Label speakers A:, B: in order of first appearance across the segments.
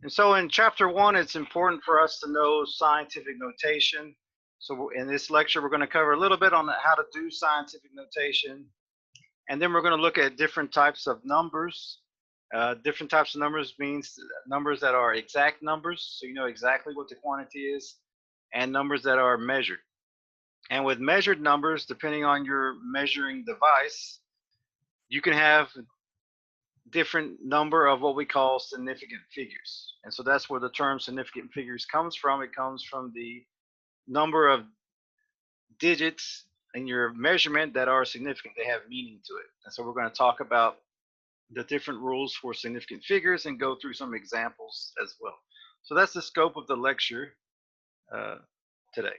A: And so in chapter 1, it's important for us to know scientific notation. So in this lecture, we're going to cover a little bit on how to do scientific notation. And then we're going to look at different types of numbers. Different types of numbers means numbers that are exact numbers, so you know exactly what the quantity is, and numbers that are measured. And with measured numbers, depending on your measuring device, you can have different number of what we call significant figures. And so that's where the term significant figures comes from. It comes from the number of digits in your measurement that are significant. They have meaning to it. And so we're going to talk about the different rules for significant figures and go through some examples as well. So that's the scope of the lecture today.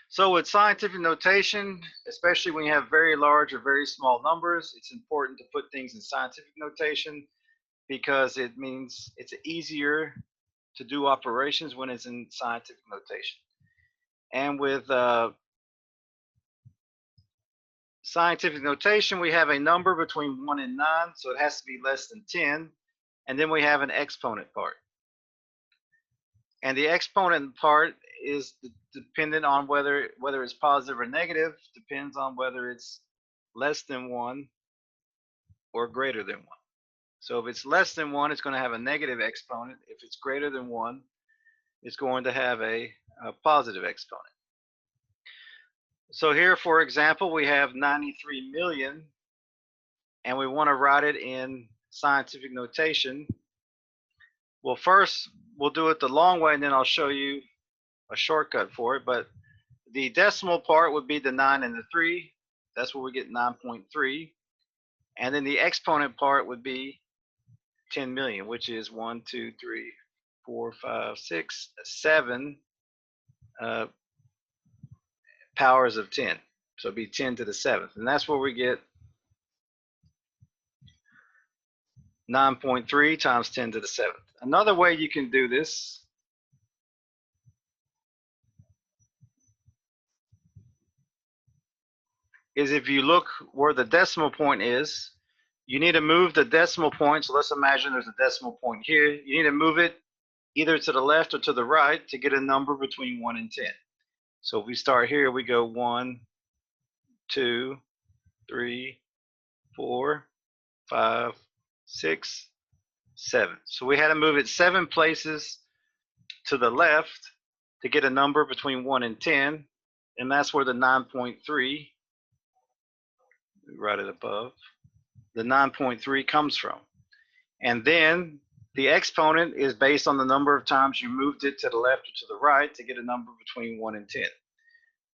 A: So with scientific notation, especially when you have very large or very small numbers, it's important to put things in scientific notation because it means it's easier to do operations when it's in scientific notation. And with scientific notation, we have a number between 1 and 9, so it has to be less than 10. And then we have an exponent part. And the exponent part is dependent on whether it's positive or negative, depends on whether it's less than 1 or greater than 1. So if it's less than 1, it's going to have a negative exponent. If it's greater than 1, it's going to have a positive exponent. So here, for example, we have 93 million, and we want to write it in scientific notation. Well, first, we'll do it the long way, and then I'll show you a shortcut for it. But the decimal part would be the 9 and the 3. That's where we get 9.3. And then the exponent part would be 10 million, which is 1, 2, 3, 4, 5, 6, 7 powers of 10. So it'd be 10 to the 7th. And that's where we get 9.3 times 10 to the 7th. Another way you can do this is if you look where the decimal point is, you need to move the decimal point. So let's imagine there's a decimal point here. You need to move it either to the left or to the right to get a number between 1 and 10. So if we start here, we go 1, 2, 3, 4, 5, 6, 7. So we had to move it 7 places to the left to get a number between 1 and 10, and that's where the 9.3, right above, the 9.3 comes from. And then the exponent is based on the number of times you moved it to the left or to the right to get a number between 1 and 10.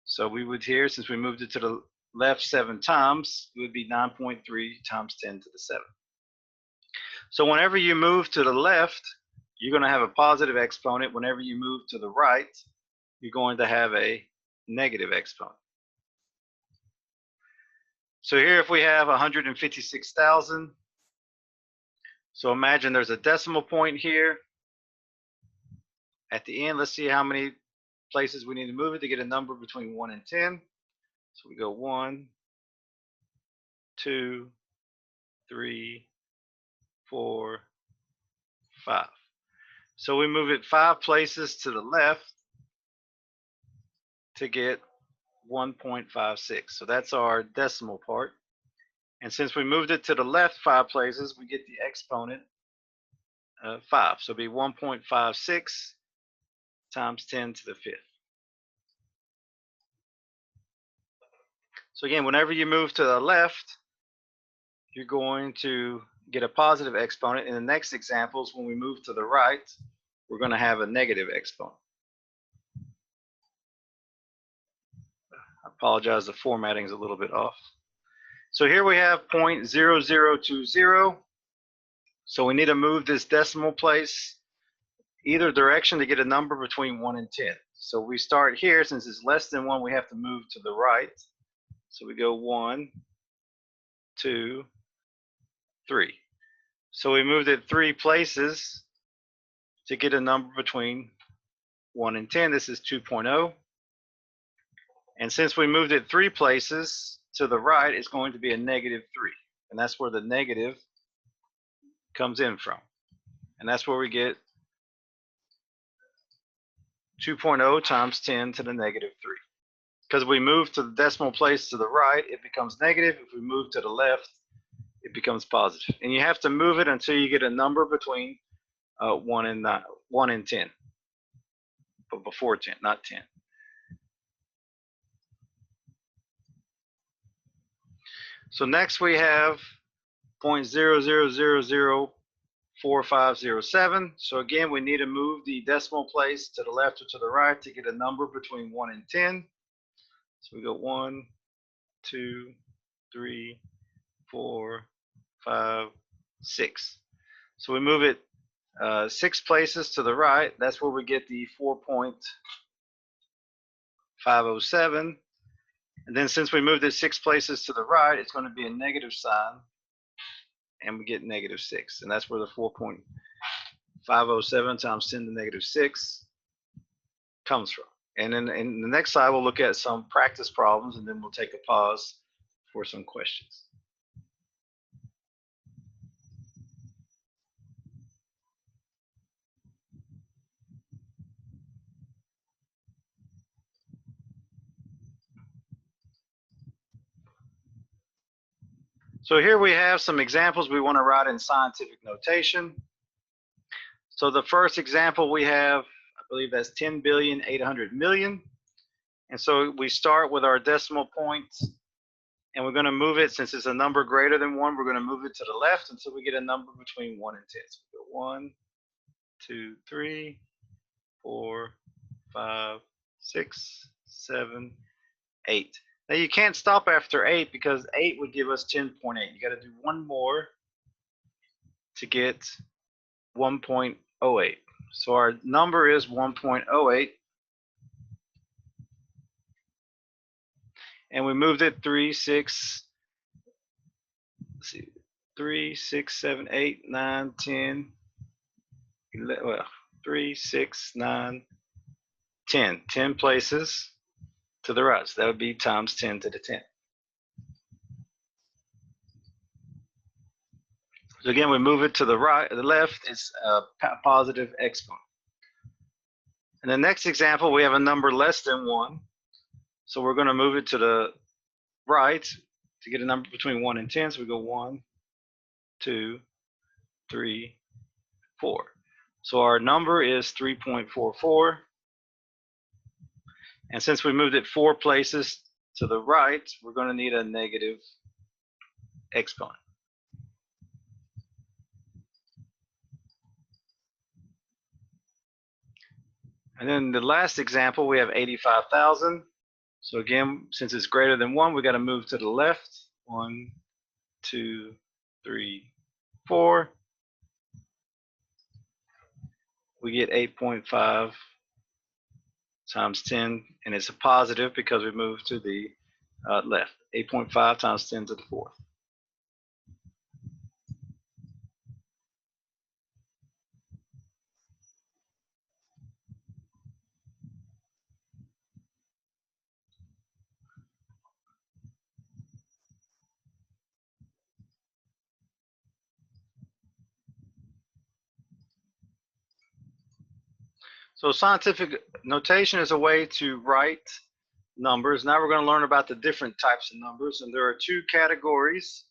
A: So we would here, since we moved it to the left 7 times, it would be 9.3 times 10 to the 7th. So whenever you move to the left, you're going to have a positive exponent. Whenever you move to the right, you're going to have a negative exponent. So here, if we have 156,000, so imagine there's a decimal point here. At the end, let's see how many places we need to move it to get a number between 1 and 10. So we go 1, 2, 3, 4, 5. So we move it 5 places to the left to get 1.56. So that's our decimal part. And since we moved it to the left 5 places, we get the exponent 5. So it'll be 1.56 times 10 to the 5th. So again, whenever you move to the left, you're going to get a positive exponent. In the next examples, when we move to the right, we're going to have a negative exponent. I apologize, the formatting is a little bit off. So here we have 0.0020. So we need to move this decimal place either direction to get a number between 1 and 10. So we start here, since it's less than 1, we have to move to the right. So we go 1, 2, 3. So we moved it 3 places to get a number between 1 and 10. This is 2.0. And since we moved it 3 places to the right, it's going to be a negative 3. And that's where the negative comes in from. And that's where we get 2.0 times 10 to the negative 3. Because we move to the decimal place to the right, it becomes negative. If we move to the left, it becomes positive. And you have to move it until you get a number between 1 and 10. But before 10, not 10. So next we have 0.00004507. So again, we need to move the decimal place to the left or to the right to get a number between 1 and 10. So we go 1, 2, 3, 4, 5, 6. So we move it 6 places to the right. That's where we get the 4.507. And then since we moved it 6 places to the right, it's going to be a negative sign, and we get negative 6. And that's where the 4.507 times 10 to the negative 6 comes from. And then in the next slide, we'll look at some practice problems, and then we'll take a pause for some questions. So here we have some examples we want to write in scientific notation. So the first example we have, I believe that's 10,800,000,000. And so we start with our decimal points, and we're going to move it, since it's a number greater than 1, we're going to move it to the left until we get a number between 1 and 10. So we go 1, 2, 3, 4, 5, 6, 7, 8. Now you can't stop after 8 because 8 would give us 10.8. You got to do one more to get 1.08. So our number is 1.08. And we moved it 3, 6, 7, 8, 9, 10, 11, well, 3, 6, 9, 10. 10 places to the right. So that would be times 10 to the 10. So again, we move it to the right, the left, it's a positive exponent. In the next example, we have a number less than 1. So we're going to move it to the right to get a number between 1 and 10. So we go 1, 2, 3, 4. So our number is 3.44. And since we moved it 4 places to the right, we're going to need a negative exponent. And then the last example, we have 85,000. So again, since it's greater than 1, we got to move to the left. 1, 2, 3, 4. We get 8.5 times 10, and it's a positive because we moved to the left. 8.5 times 10 to the 4th. So scientific notation is a way to write numbers. Now we're going to learn about the different types of numbers, and there are 2 categories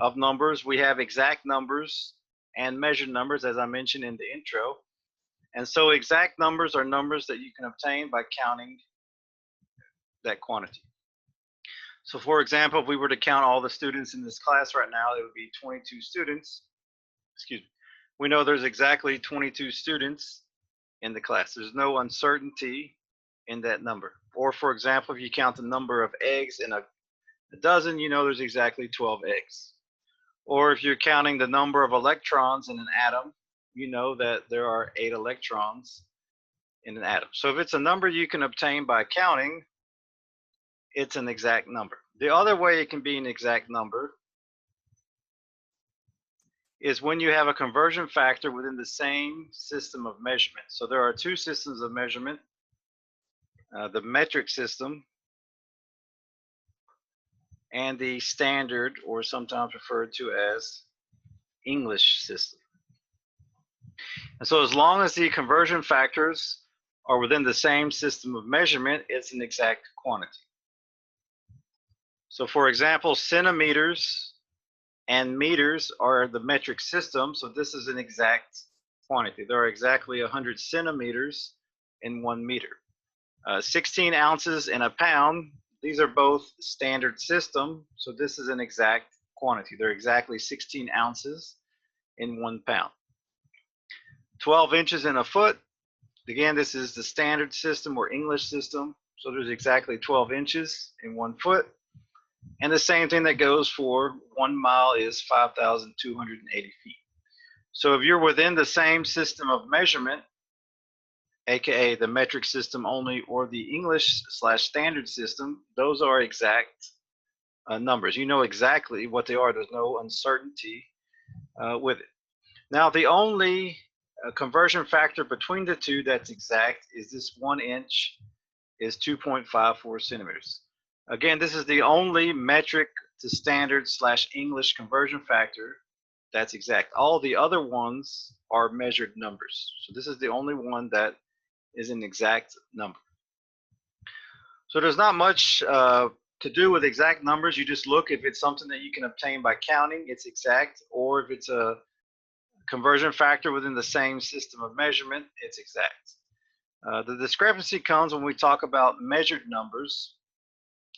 A: of numbers. We have exact numbers and measured numbers, as I mentioned in the intro. And so exact numbers are numbers that you can obtain by counting that quantity. So for example, if we were to count all the students in this class right now, it would be 22 students. Excuse me. We know there's exactly 22 students in the class. There's no uncertainty in that number. Or for example, if you count the number of eggs in a dozen, you know there's exactly 12 eggs. Or if you're counting the number of electrons in an atom, you know that there are 8 electrons in an atom. So if it's a number you can obtain by counting, it's an exact number. The other way it can be an exact number is when you have a conversion factor within the same system of measurement. So there are 2 systems of measurement, the metric system and the standard, or sometimes referred to as English system. And so as long as the conversion factors are within the same system of measurement, it's an exact quantity. So for example, centimeters and meters are the metric system, so this is an exact quantity. There are exactly 100 centimeters in 1 meter. 16 ounces in a pound, these are both standard system, so this is an exact quantity. They're exactly 16 ounces in 1 pound. 12 inches in a foot, again, this is the standard system or English system, so there's exactly 12 inches in 1 foot. And the same thing that goes for 1 mile is 5,280 feet. So if you're within the same system of measurement, aka the metric system only or the English/standard system, those are exact numbers. You know exactly what they are. There's no uncertainty with it. Now, the only conversion factor between the two that's exact is this 1 inch is 2.54 centimeters. Again, this is the only metric to standard/English conversion factor that's exact. All the other ones are measured numbers. So this is the only one that is an exact number. So there's not much to do with exact numbers. You just look if it's something that you can obtain by counting, it's exact, or if it's a conversion factor within the same system of measurement, it's exact. The discrepancy comes when we talk about measured numbers.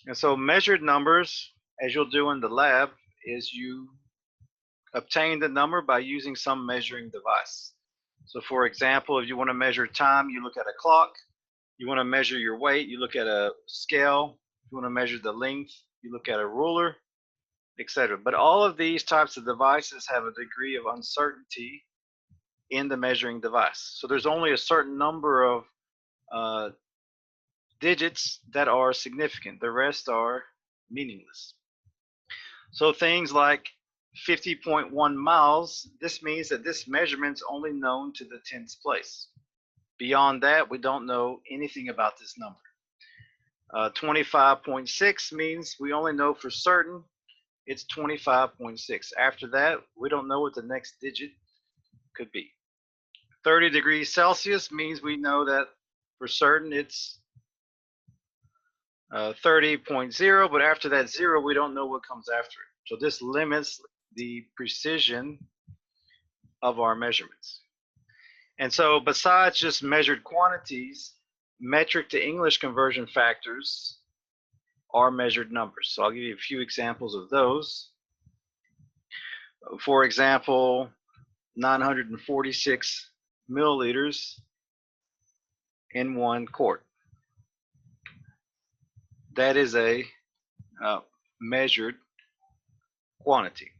A: And so measured numbers, as you'll do in the lab, is you obtain the number by using some measuring device. So for example, if you want to measure time, you look at a clock. You want to measure your weight, you look at a scale. If you want to measure the length, you look at a ruler, etc. But all of these types of devices have a degree of uncertainty in the measuring device. So there's only a certain number of digits that are significant. The rest are meaningless. So things like 50.1 miles, this means that this measurement's only known to the 10th place. Beyond that, we don't know anything about this number. 25.6 means we only know for certain it's 25.6. After that, we don't know what the next digit could be. 30 degrees Celsius means we know that for certain it's 30.0, but after that 0, we don't know what comes after it. So this limits the precision of our measurements. And so besides just measured quantities, metric to English conversion factors are measured numbers. So I'll give you a few examples of those. For example, 946 milliliters in 1 quart. That is a measured quantity.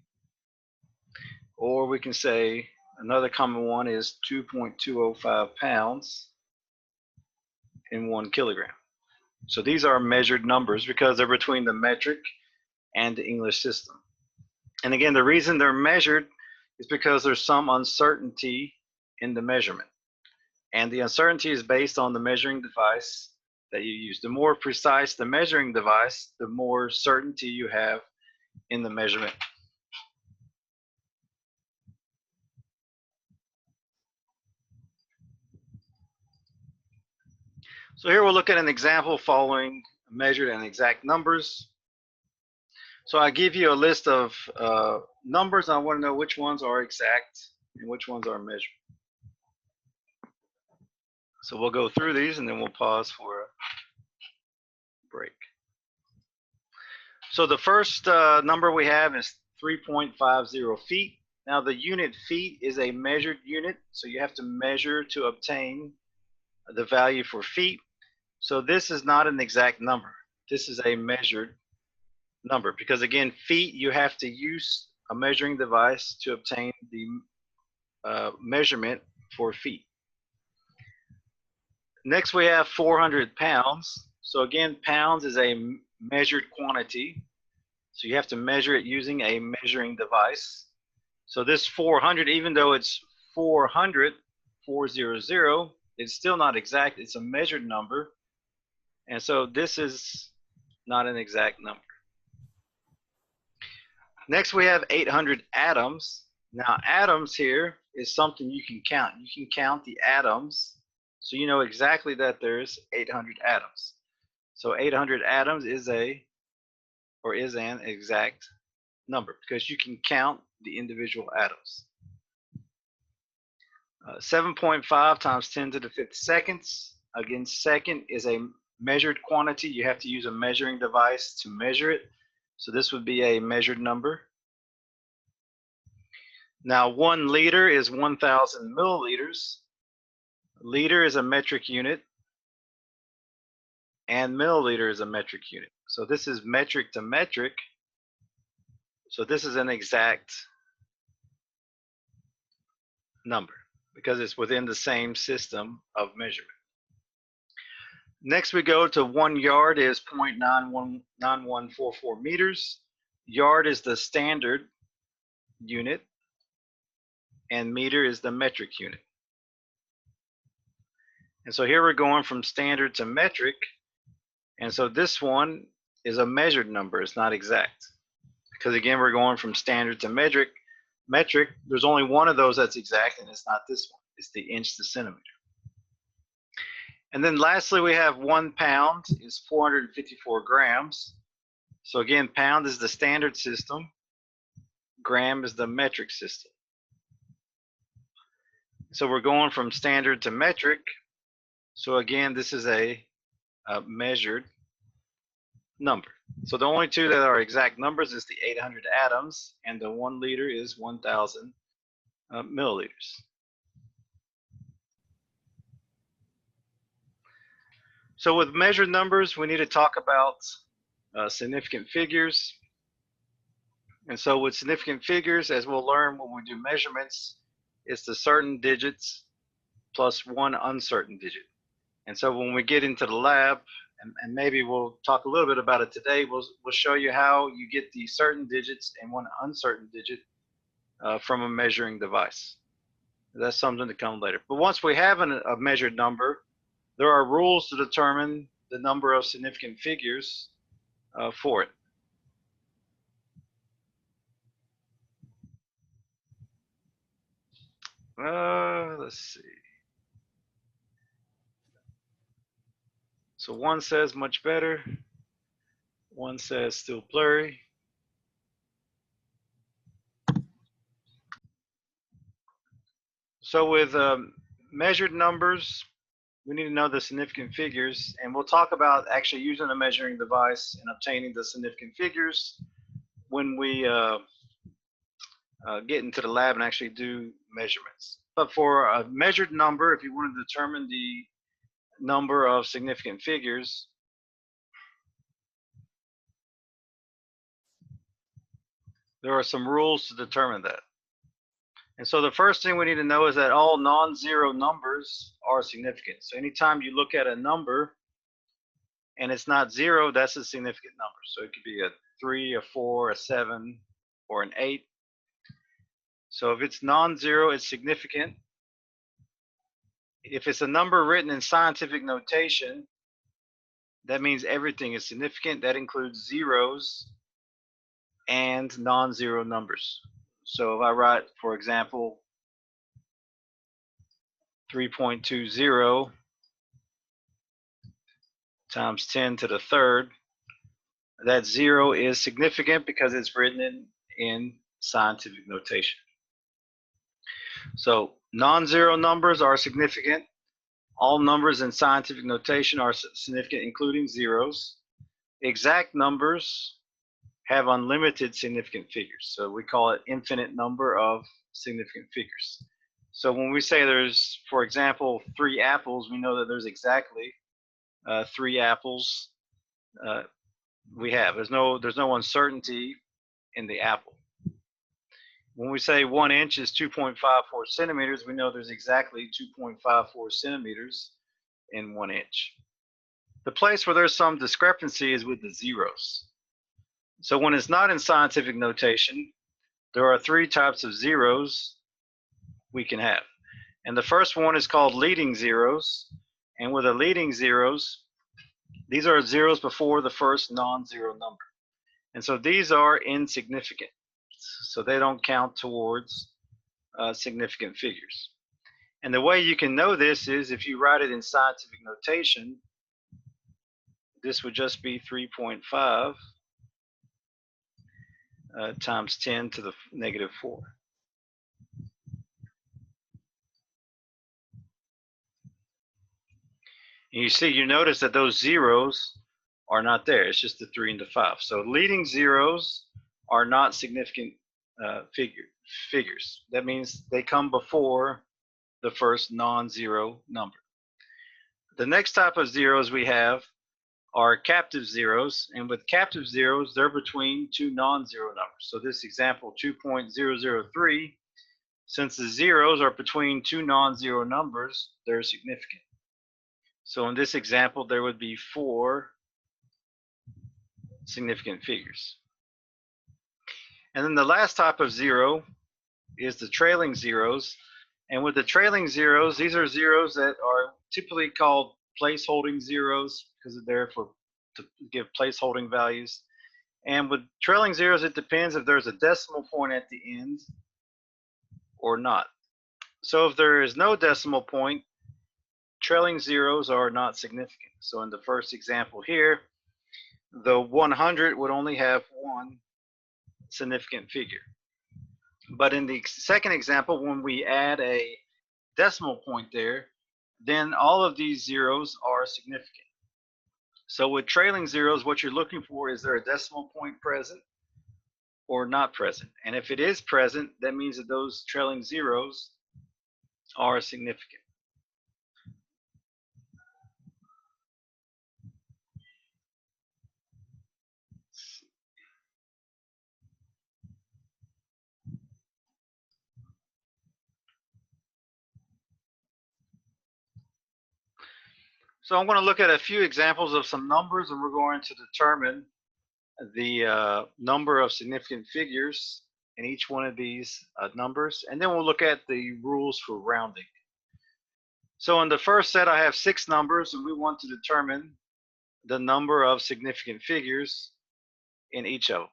A: Or we can say another common one is 2.205 pounds in 1 kilogram. So these are measured numbers because they're between the metric and the English system. And again, the reason they're measured is because there's some uncertainty in the measurement. And the uncertainty is based on the measuring device that you use. The more precise the measuring device, the more certainty you have in the measurement. So here we'll look at an example following measured and exact numbers. So I give you a list of numbers. I want to know which ones are exact and which ones are measured. So we'll go through these and then we'll pause for a break. So the first number we have is 3.50 feet. Now the unit feet is a measured unit, so you have to measure to obtain the value for feet. So this is not an exact number. This is a measured number because again, feet, you have to use a measuring device to obtain the measurement for feet. Next we have 400 pounds. So again, pounds is a measured quantity. So you have to measure it using a measuring device. So this 400, even though it's 400, 400, it's still not exact. It's a measured number. And so this is not an exact number. Next we have 800 atoms. Now atoms here is something you can count. You can count the atoms, so you know exactly that there's 800 atoms. So 800 atoms is an exact number because you can count the individual atoms. 7.5 times 10 to the 5th seconds. Again, second is a measured quantity. You have to use a measuring device to measure it. So this would be a measured number. Now 1 liter is 1,000 milliliters. Liter is a metric unit, and milliliter is a metric unit. So this is metric to metric. So this is an exact number because it's within the same system of measurement. Next we go to 1 yard is 0.9144 meters. Yard is the standard unit, and meter is the metric unit. And so here we're going from standard to metric, and so this one is a measured number. It's not exact because again we're going from standard to metric. There's only one of those that's exact, and it's not this one. It's the inch to centimeter. And then lastly we have 1 pound is 454 grams. So again, pound is the standard system, gram is the metric system. So we're going from standard to metric. So again, this is a measured number. So the only two that are exact numbers is the 800 atoms, and the 1 liter is 1,000 milliliters. So with measured numbers, we need to talk about significant figures. And so with significant figures, as we'll learn when we do measurements, it's the certain digits plus one uncertain digit. And so when we get into the lab, and maybe we'll talk a little bit about it today, we'll show you how you get the certain digits and one uncertain digit from a measuring device. That's something to come later. But once we have a measured number, there are rules to determine the number of significant figures for it. Let's see. So one says much better. One says still blurry. So with measured numbers, we need to know the significant figures, and we'll talk about actually using a measuring device and obtaining the significant figures when we get into the lab and actually do measurements. But for a measured number, if you want to determine the number of significant figures, there are some rules to determine that. And so the first thing we need to know is that all non-zero numbers are significant. So anytime you look at a number and it's not zero, that's a significant number. So it could be a 3, a 4, a 7, or an 8. So if it's non-zero, it's significant. If it's a number written in scientific notation, that means everything is significant. That includes zeros and non-zero numbers. So if I write, for example, 3.20 times 10 to the third, that 0 is significant because it's written in scientific notation. So non-zero numbers are significant. All numbers in scientific notation are significant, including zeros. Exact numbers have unlimited significant figures. So we call it infinite number of significant figures. So when we say there's, for example, 3 apples, we know that there's exactly 3 apples we have. There's no uncertainty in the apple. When we say 1 inch is 2.54 centimeters, we know there's exactly 2.54 centimeters in 1 inch. The place where there's some discrepancy is with the zeros. So when it's not in scientific notation, there are 3 types of zeros we can have. And the first one is called leading zeros. And with the leading zeros, these are zeros before the first non-zero number. And so these are insignificant. So they don't count towards significant figures. And the way you can know this is if you write it in scientific notation, this would just be 3.5 times 10 to the negative 4. And you notice that those zeros are not there. It's just the 3 and the 5. So leading zeros are not significant figures. That means they come before the first non-zero number. The next type of zeros we have are captive zeros, and with captive zeros, they're between two non-zero numbers. So this example, 2.003, since the zeros are between two non-zero numbers, they're significant. So in this example, there would be 4 significant figures. And then the last type of zero is the trailing zeros. And with the trailing zeros, these are zeros that are typically called placeholding zeros because they're to give placeholding values. And with trailing zeros, it depends if there's a decimal point at the end or not. So if there is no decimal point, trailing zeros are not significant. So in the first example here, the 100 would only have 1 significant figure. But in the second example, when we add a decimal point there, then all of these zeros are significant. So with trailing zeros, what you're looking for is there a decimal point present or not present? And if it is present, that means that those trailing zeros are significant. So I'm going to look at a few examples of some numbers, and we're going to determine the number of significant figures in each one of these numbers, and then we'll look at the rules for rounding. So in the first set, I have 6 numbers, and we want to determine the number of significant figures in each of them.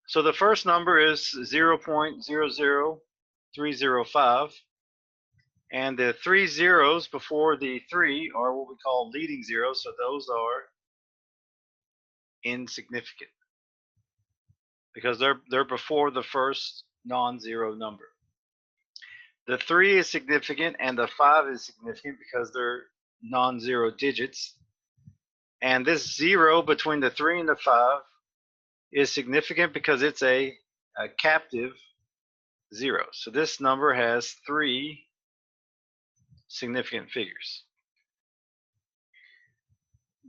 A: So the first number is 0.00305. And the 3 zeros before the 3 are what we call leading zeros, so those are insignificant because they're before the first non-zero number. The 3 is significant and the 5 is significant because they're non-zero digits. And this 0 between the 3 and the 5 is significant because it's a captive 0. So this number has 3 significant figures.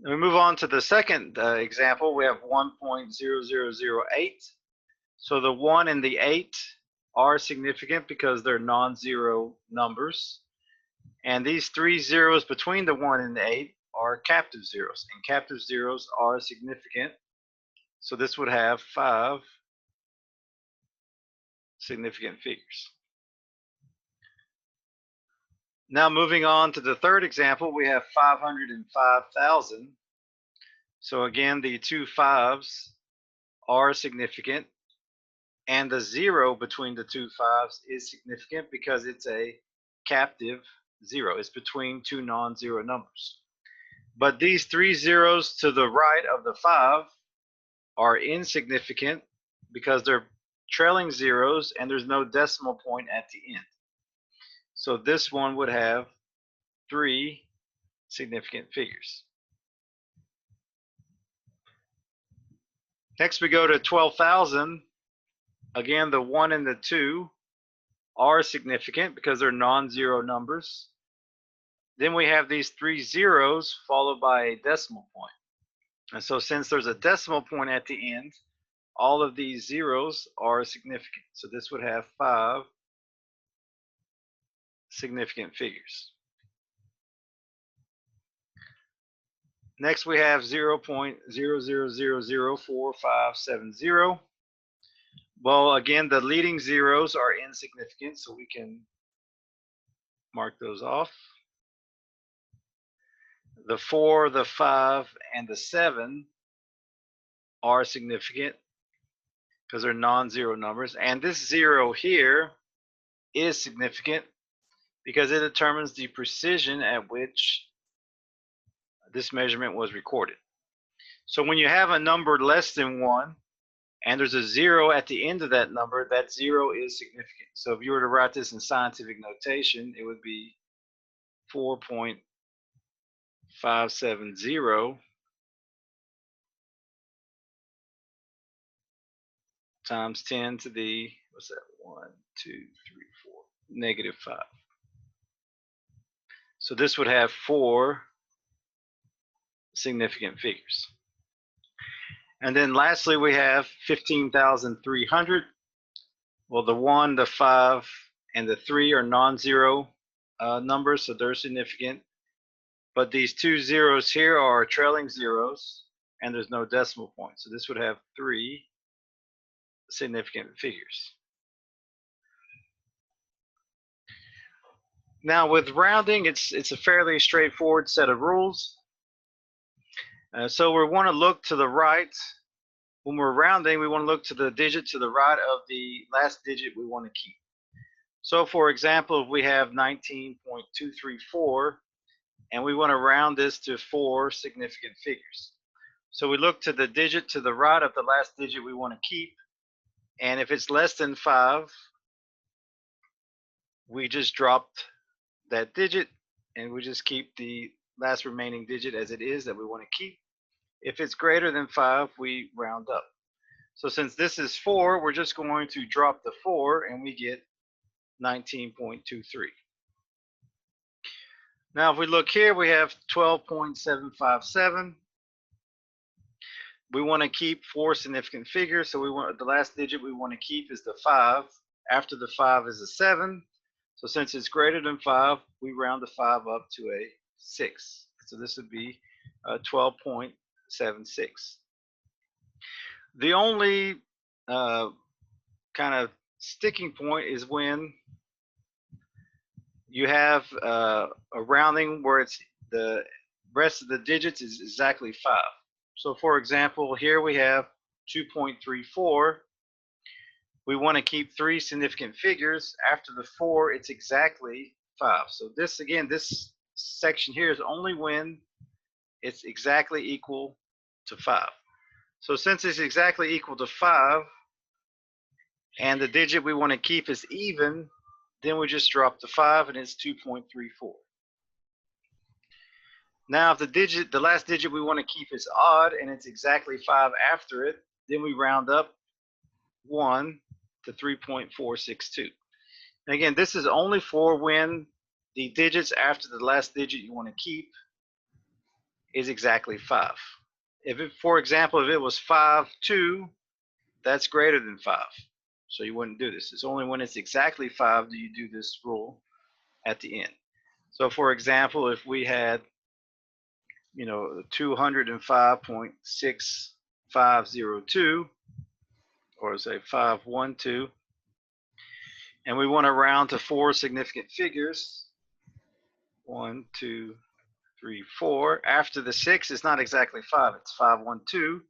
A: We move on to the second example. We have 1.0008. So the 1 and the 8 are significant because they're non-zero numbers. And these 3 zeros between the 1 and the 8 are captive zeros. And captive zeros are significant. So this would have 5 significant figures. Now moving on to the third example, we have 505,000. So again, the 2 5s are significant, and the 0 between the 2 5s is significant because it's a captive 0. It's between 2 non-zero numbers. But these 3 zeros to the right of the 5 are insignificant because they're trailing zeros and there's no decimal point at the end. So this one would have 3 significant figures. Next we go to 12,000. Again, the 1 and the 2 are significant because they're non-zero numbers. Then we have these 3 zeros followed by a decimal point. And so since there's a decimal point at the end, all of these zeros are significant. So this would have 5 significant figures. Next we have 0.00004570. Well, again, the leading zeros are insignificant, so we can mark those off. The 4, the 5, and the 7 are significant because they're non-zero numbers. And this 0 here is significant because it determines the precision at which this measurement was recorded. So when you have a number less than 1 and there's a 0 at the end of that number, that 0 is significant. So if you were to write this in scientific notation, it would be 4.570 times 10 to the, what's that, 1, 2, 3, 4, negative 5. So this would have 4 significant figures. And then lastly, we have 15,300. Well, the 1, the 5, and the 3 are non-zero numbers, so they're significant. But these 2 zeros here are trailing zeros, and there's no decimal point. So this would have 3 significant figures. Now with rounding, it's a fairly straightforward set of rules. So we want to look to the right. When we're rounding, we want to look to the digit to the right of the last digit we want to keep. So for example, if we have 19.234 and we want to round this to 4 significant figures. So we look to the digit to the right of the last digit we want to keep, and if it's less than 5, we just dropped that digit and we just keep the last remaining digit as it is that we want to keep. If it's greater than 5, we round up. So since this is 4, we're just going to drop the 4 and we get 19.23. Now if we look here, we have 12.757. We want to keep 4 significant figures, so we want the last digit we want to keep is the 5. After the 5 is a 7. So since it's greater than 5, we round the 5 up to a 6. So this would be 12.76. The only kind of sticking point is when you have a rounding where it's the rest of the digits is exactly 5. So for example, here we have 2.34. We want to keep 3 significant figures. After the 4, it's exactly 5. So this, again, this section here is only when it's exactly equal to 5. So since it's exactly equal to 5 and the digit we want to keep is even, then we just drop the 5 and it's 2.34. Now if the last digit we want to keep is odd and it's exactly 5 after it, then we round up 1 to 3.462. And again, this is only for when the digits after the last digit you want to keep is exactly 5. If it, for example, if it was 5, 2, that's greater than 5. So you wouldn't do this. It's only when it's exactly 5 do you do this rule at the end. So for example, if we had, 205.6502, or say 512, and we want to round to 4 significant figures, 1, 2, 3, 4. After the 6, it's not exactly 5, it's 512.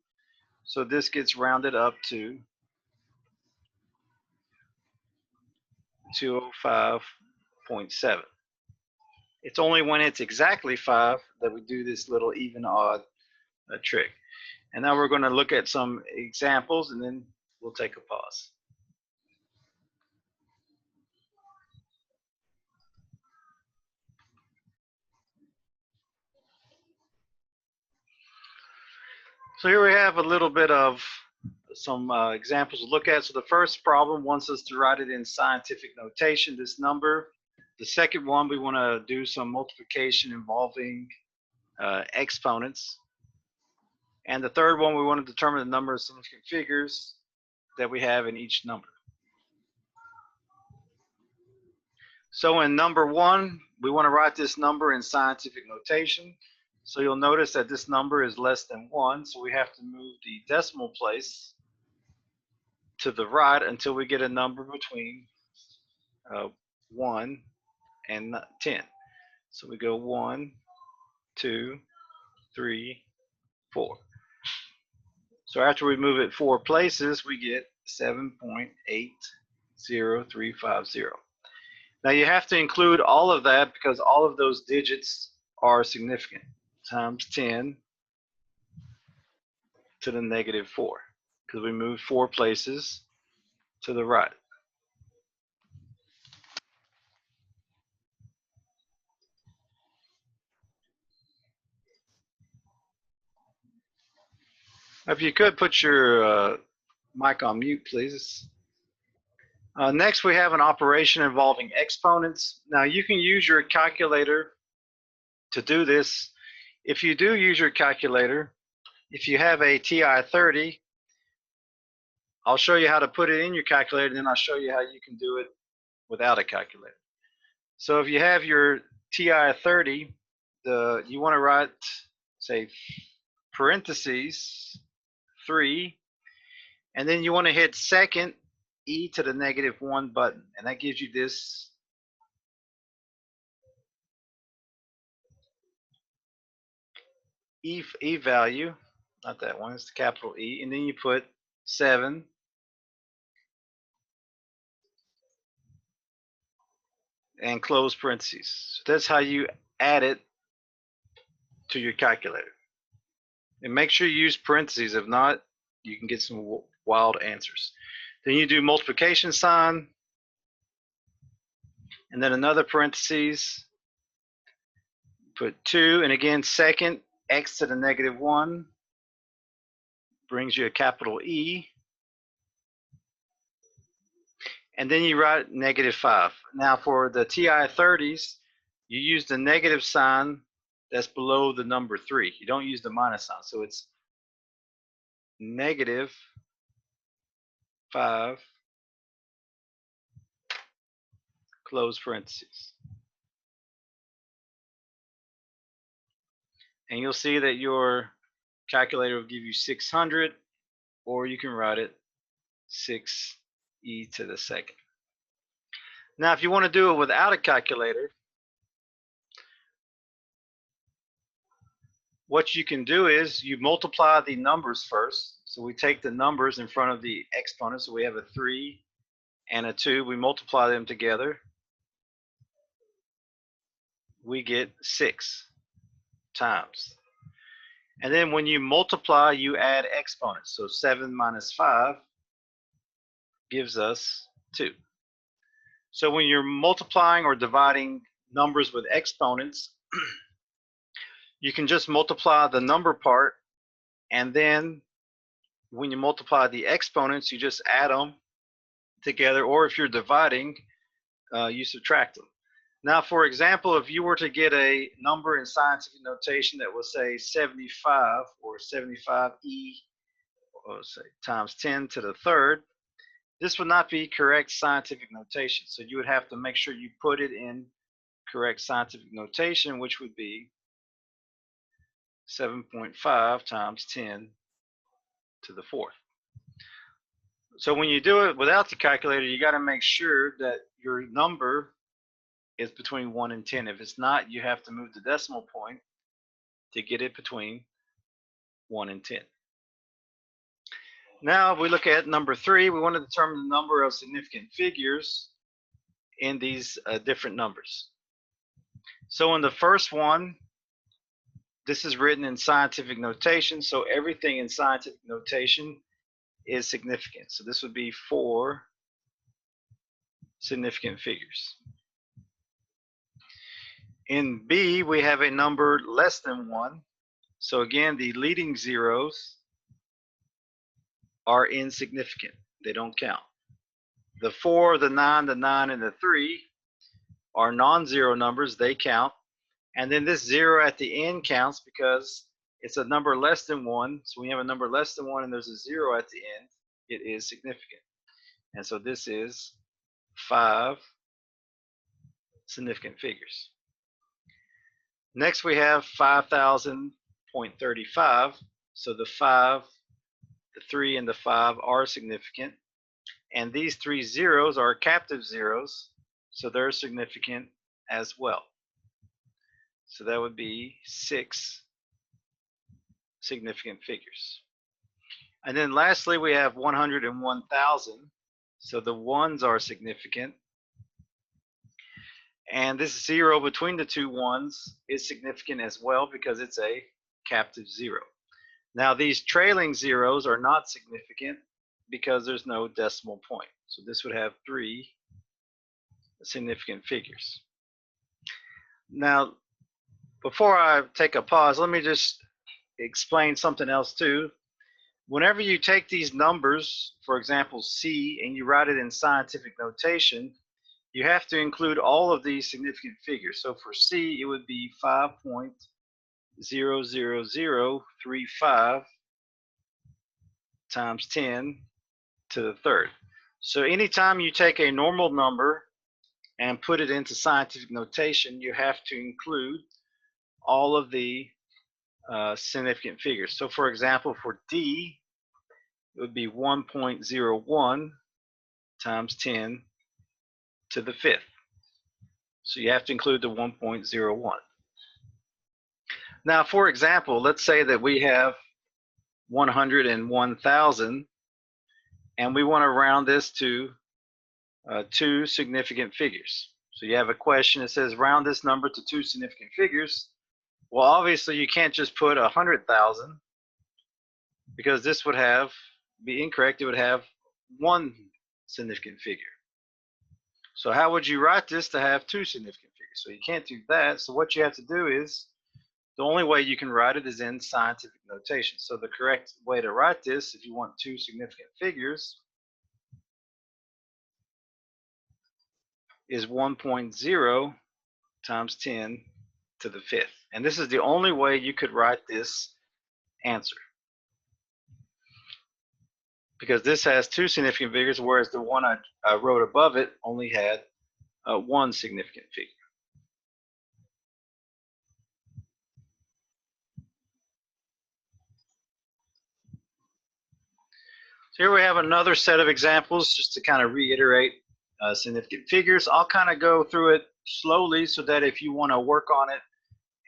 A: So this gets rounded up to 205.7. It's only when it's exactly 5 that we do this little even odd trick. And now we're going to look at some examples and then we'll take a pause. So here we have a little bit of some examples to look at. So the first problem wants us to write it in scientific notation, this number. The second one, we want to do some multiplication involving exponents. And the third one, we want to determine the number of significant figures that we have in each number. So in number 1, we want to write this number in scientific notation. So you'll notice that this number is less than 1, so we have to move the decimal place to the right until we get a number between 1 and 10. So we go 1, 2, 3, 4. So after we move it 4 places, we get 7.80350. Now you have to include all of that because all of those digits are significant. Times 10 to the negative 4 because we moved 4 places to the right. If you could put your mic on mute, please. Next, we have an operation involving exponents. Now, you can use your calculator to do this. If you do use your calculator, if you have a TI-30, I'll show you how to put it in your calculator, and then I'll show you how you can do it without a calculator. So if you have your TI-30, you want to write, say, parentheses 3, and then you want to hit second e to the negative 1 button, and that gives you this e value, not that one, it's the capital E, and then you put 7 and close parentheses. So that's how you add it to your calculator. And make sure you use parentheses. If not, you can get some wild answers. Then you do multiplication sign, and then another parentheses, put 2, and again second x to the negative 1 brings you a capital E, and then you write negative 5. Now for the TI-30s, you use the negative sign that's below the number 3. You don't use the minus sign, so it's negative 5 close parentheses. And you'll see that your calculator will give you 600, or you can write it 6e to the second. Now, if you want to do it without a calculator, what you can do is you multiply the numbers first. So we take the numbers in front of the exponents. So we have a 3 and a 2. We multiply them together. We get 6 times. And then when you multiply, you add exponents. So 7 minus 5 gives us 2. So when you're multiplying or dividing numbers with exponents, you can just multiply the number part, and then when you multiply the exponents, you just add them together, or if you're dividing, you subtract them. Now, for example, if you were to get a number in scientific notation that was, say, 75 or 75e, or say times 10 to the third, this would not be correct scientific notation. So you would have to make sure you put it in correct scientific notation, which would be 7.5 times 10 to the fourth. So when you do it without the calculator, you got to make sure that your number is between 1 and 10. If it's not, you have to move the decimal point to get it between 1 and 10. Now, if we look at number 3, we want to determine the number of significant figures in these different numbers. So in the first one, this is written in scientific notation, so everything in scientific notation is significant. So this would be 4 significant figures. In B, we have a number less than 1. So again, the leading zeros are insignificant. They don't count. The 4, the 9, and the 3 are non-zero numbers. They count. And then this 0 at the end counts because it's a number less than 1. So when you have a number less than 1 and there's a 0 at the end, it is significant. And so this is 5 significant figures. Next, we have 5,000.35. So the 5, the 3, and the 5 are significant. And these 3 zeros are captive zeros, so they're significant as well. So that would be 6 significant figures. And then lastly, we have 101,000. So the ones are significant. And this 0 between the two ones is significant as well because it's a captive 0. Now these trailing zeros are not significant because there's no decimal point. So this would have 3 significant figures. Now, before I take a pause, let me just explain something else too. Whenever you take these numbers, for example, C, and you write it in scientific notation, you have to include all of these significant figures. So for C, it would be 5.00035 times 10 to the third. So anytime you take a normal number and put it into scientific notation, you have to include all of the significant figures. So for example, for D, it would be 1.01 times 10 to the fifth. So you have to include the 1.01. Now, for example, let's say that we have 101,000 and we want to round this to 2 significant figures. So you have a question that says round this number to 2 significant figures. Well, obviously you can't just put 100,000 because this would be incorrect. It would have 1 significant figure. So how would you write this to have 2 significant figures? So you can't do that. So what you have to do is, the only way you can write it is in scientific notation. So the correct way to write this, if you want 2 significant figures, is 1.0 times 10 to the fifth. And this is the only way you could write this answer, because this has 2 significant figures, whereas the one I wrote above it only had 1 significant figure. So here we have another set of examples just to kind of reiterate significant figures. I'll kind of go through it slowly so that if you want to work on it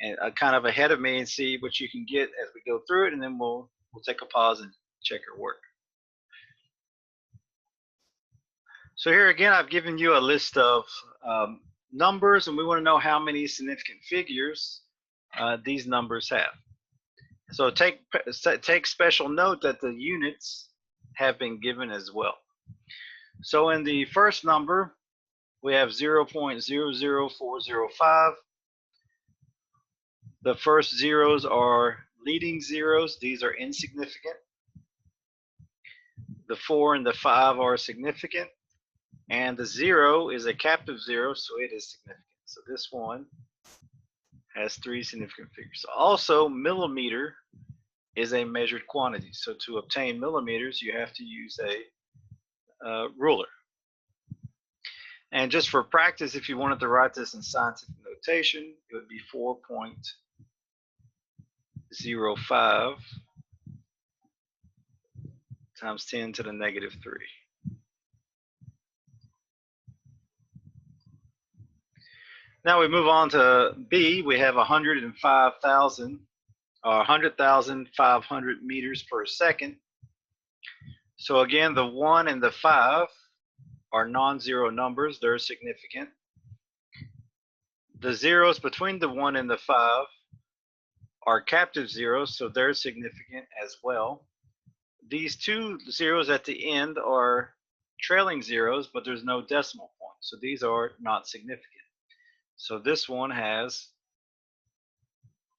A: and kind of ahead of me and see what you can get as we go through it, and then we'll take a pause and check your work. So here again, I've given you a list of numbers, and we want to know how many significant figures these numbers have. So take special note that the units have been given as well. So in the first number, we have 0.00405. The first zeros are leading zeros. These are insignificant. The 4 and the 5 are significant. And the 0 is a captive 0, so it is significant. So this one has 3 significant figures. Also, millimeter is a measured quantity. So to obtain millimeters, you have to use a ruler. And just for practice, if you wanted to write this in scientific notation, it would be 4.05 times 10 to the negative 3. Now we move on to B. We have 100,500 meters per second. So again, the 1 and the 5 are non-zero numbers. They're significant. The zeros between the 1 and the 5 are captive zeros, so they're significant as well. These 2 zeros at the end are trailing zeros, but there's no decimal point, so these are not significant. So this one has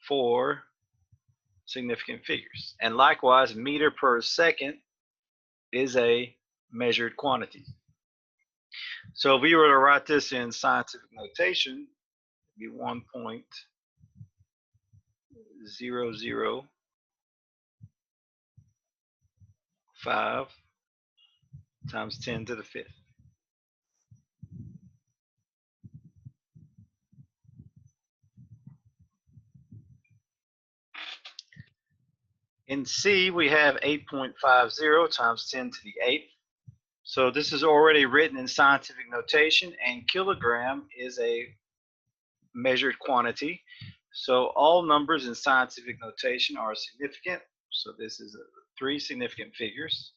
A: 4 significant figures. And likewise, meter per second is a measured quantity. So if we were to write this in scientific notation, it'd be 1.005 times 10 to the fifth. In C, we have 8.50 times 10 to the 8th. So this is already written in scientific notation, and kilogram is a measured quantity. So all numbers in scientific notation are significant. So this is 3 significant figures.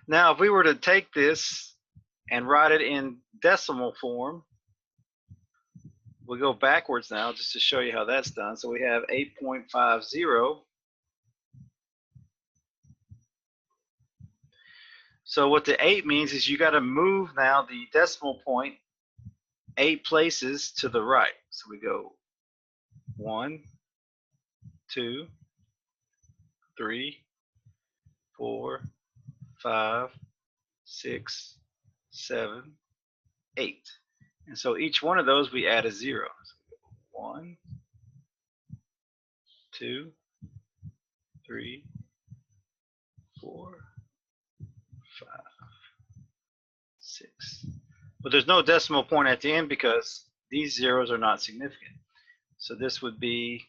A: Now, if we were to take this and write it in decimal form, we'll go backwards now just to show you how that's done. So we have 8.50. So what the 8 means is you got to move now the decimal point 8 places to the right. So we go 1, 2, 3, 4, 5, 6, 7, 8. And so each one of those we add a 0. So 1, 2, 3, 4, 5, 6. But there's no decimal point at the end because these zeros are not significant. So this would be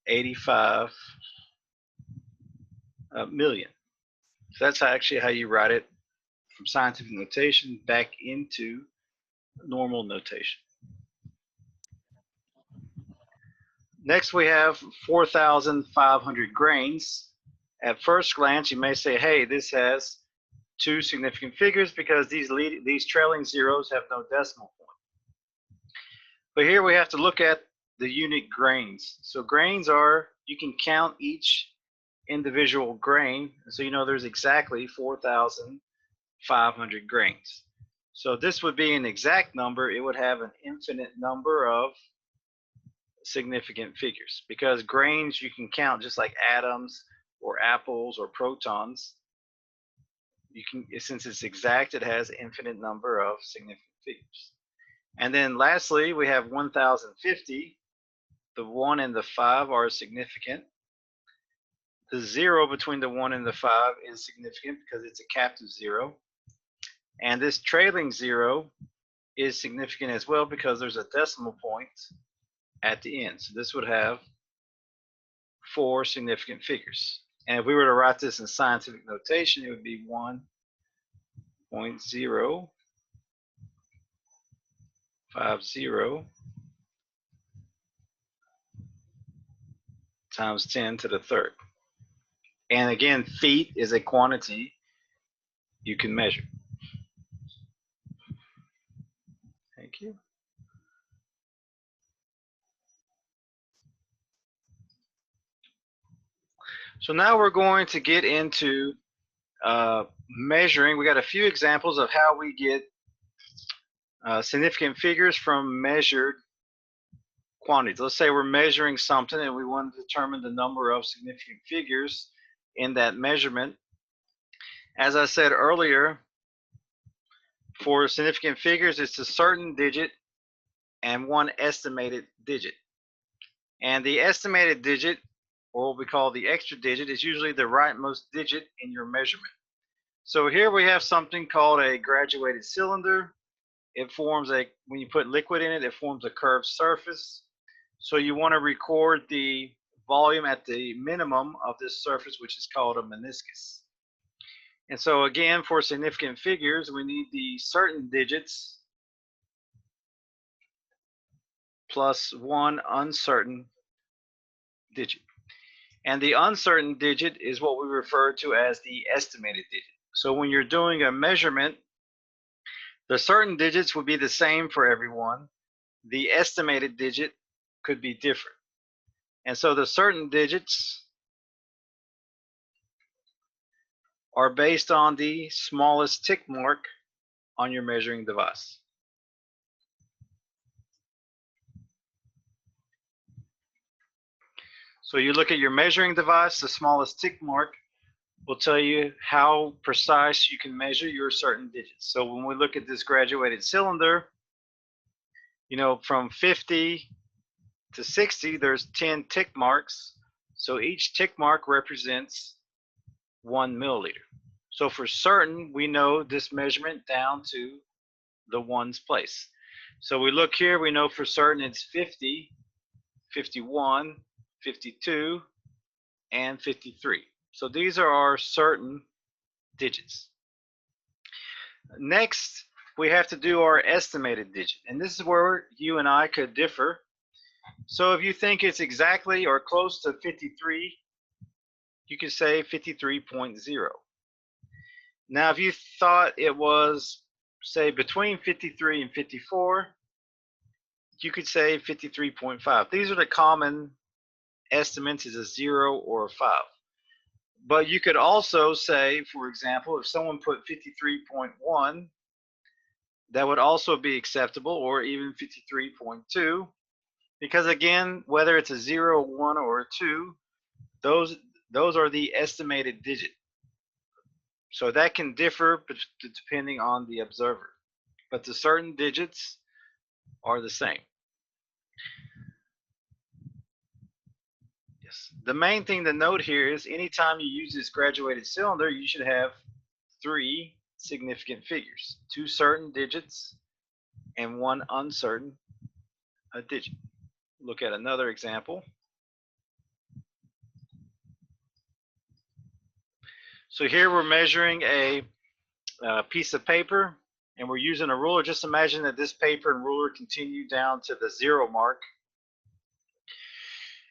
A: 85 million. So that's actually how you write it from scientific notation back into normal notation. Next we have 4,500 grains. At first glance you may say, hey, this has 2 significant figures because these trailing zeros have no decimal point. But here we have to look at the unit grains. So grains are, you can count each individual grain, so you know there's exactly 4,500 grains. So this would be an exact number. It would have an infinite number of significant figures because grains you can count just like atoms or apples or protons. You can, since it's exact, it has an infinite number of significant figures. And then lastly, we have 1,050. The 1 and the 5 are significant. The 0 between the 1 and the 5 is significant because it's a captive 0. And this trailing 0 is significant as well because there's a decimal point at the end. So this would have 4 significant figures. And if we were to write this in scientific notation, it would be 1.050 times 10 to the third. And again, feet is a quantity you can measure. Thank you. So now we're going to get into measuring. We got a few examples of how we get significant figures from measured quantities. Let's say we're measuring something and we want to determine the number of significant figures in that measurement. As I said earlier, for significant figures, it's a certain digit and one estimated digit. And the estimated digit, or what we call the extra digit, is usually the rightmost digit in your measurement. So here we have something called a graduated cylinder. It forms when you put liquid in it, it forms a curved surface. So you want to record the volume at the minimum of this surface, which is called a meniscus. And so again, for significant figures, we need the certain digits plus one uncertain digit. And the uncertain digit is what we refer to as the estimated digit. So when you're doing a measurement, the certain digits will be the same for everyone. The estimated digit could be different. And so the certain digits are based on the smallest tick mark on your measuring device. So you look at your measuring device, the smallest tick mark will tell you how precise you can measure your certain digits. So when we look at this graduated cylinder, you know, from 50 to 60, there's 10 tick marks. So each tick mark represents 1 milliliter. So for certain, we know this measurement down to the ones place. So we look here, we know for certain it's 50, 51, 52, and 53. So these are our certain digits. Next, we have to do our estimated digit. And this is where you and I could differ. So if you think it's exactly or close to 53, you could say 53.0. Now, if you thought it was, say, between 53 and 54, you could say 53.5. These are the common estimates, is a 0 or a 5. But you could also say, for example, if someone put 53.1, that would also be acceptable, or even 53.2, because again, whether it's a 0, 1, or a 2, those are the estimated digit. So that can differ depending on the observer, but the certain digits are the same. Yes. The main thing to note here is anytime you use this graduated cylinder, you should have 3 significant figures, 2 certain digits and 1 uncertain digit. Look at another example. So here we're measuring a piece of paper and we're using a ruler. Just imagine that this paper and ruler continue down to the 0 mark.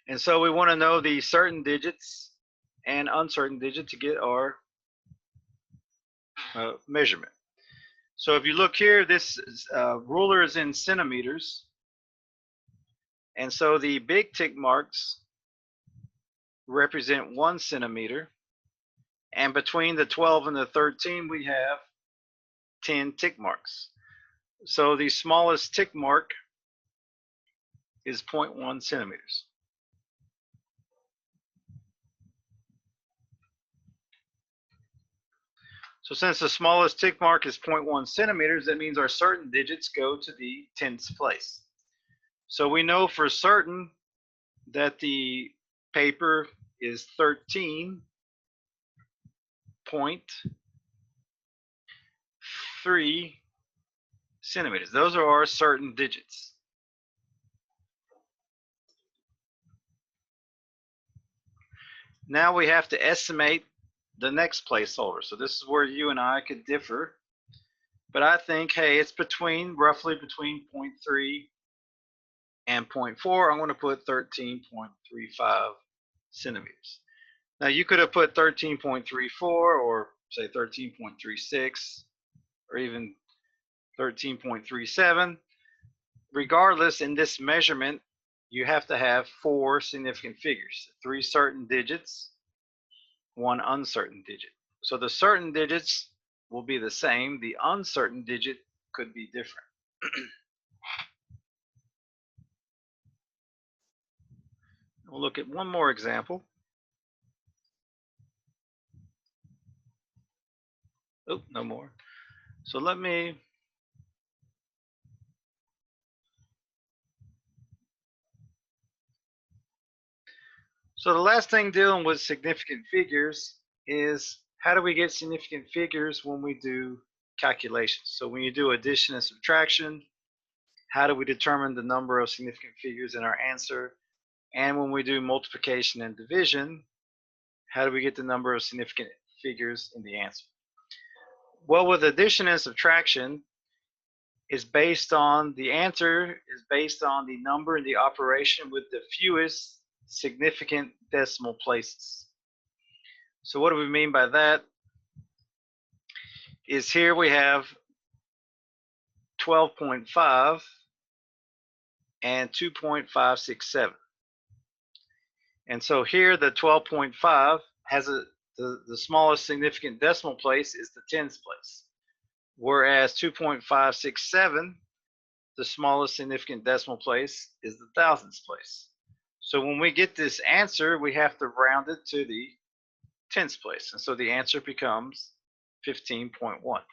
A: And so we want to know the certain digits and uncertain digit to get our measurement. So if you look here, this ruler is in centimeters. And so the big tick marks represent 1 centimeter. And between the 12 and the 13, we have 10 tick marks. So the smallest tick mark is 0.1 centimeters. So since the smallest tick mark is 0.1 centimeters, that means our certain digits go to the tenths place. So we know for certain that the paper is 13.3 centimeters. Those are our certain digits. Now we have to estimate the next placeholder. So this is where you and I could differ. But I think, hey, it's roughly between 0.3 and 0.4. I'm going to put 13.35 centimeters. Now you could have put 13.34 or say 13.36 or even 13.37. Regardless, in this measurement, you have to have 4 significant figures, 3 certain digits, 1 uncertain digit. So the certain digits will be the same. The uncertain digit could be different. We'll look at one more example. Oh, no more. So let me So the last thing dealing with significant figures is how do we get significant figures when we do calculations? So when you do addition and subtraction, how do we determine the number of significant figures in our answer? And when we do multiplication and division, how do we get the number of significant figures in the answer? Well, with addition and subtraction, the answer is based on the number in the operation with the fewest significant decimal places. So what do we mean by that? Is here we have 12.5 and 2.567. And so here the 12.5 has the smallest significant decimal place is the tens place. Whereas 2.567, the smallest significant decimal place is the thousandths place. So when we get this answer, we have to round it to the tens place. And so the answer becomes 15.1.